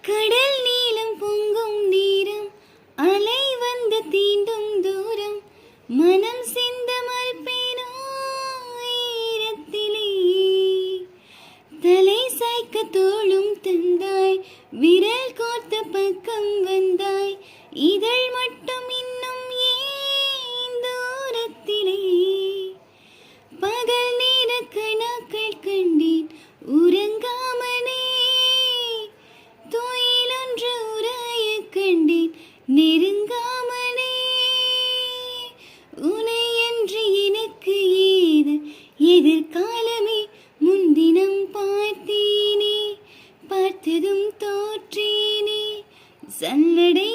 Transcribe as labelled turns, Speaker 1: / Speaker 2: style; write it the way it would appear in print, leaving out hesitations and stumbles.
Speaker 1: கடல் நீளம் பொங்கும் நேரம் அலை வந்து தீண்டும் தூரம் மனம் சிந்த மல்பேனோ ஈரத்திலே தலை சாய்க்க தோளும் தந்தாய் விரல் கோர்த்த பக்கம் வந்தாய் இதழ் மட்டும் இன்னும் ஏன் தூரத்திலே பகல் நேர கணாக்கள் கண்டேன் உறங்காமனே துயிலொன்று உராய கண்டேன் நெருங்காமனே உனை என்று எனக்கு ஏது எதிர்காலமே முன்தினம் பார்த்தேனே பார்த்ததும் தோற்றேனே சல்லடை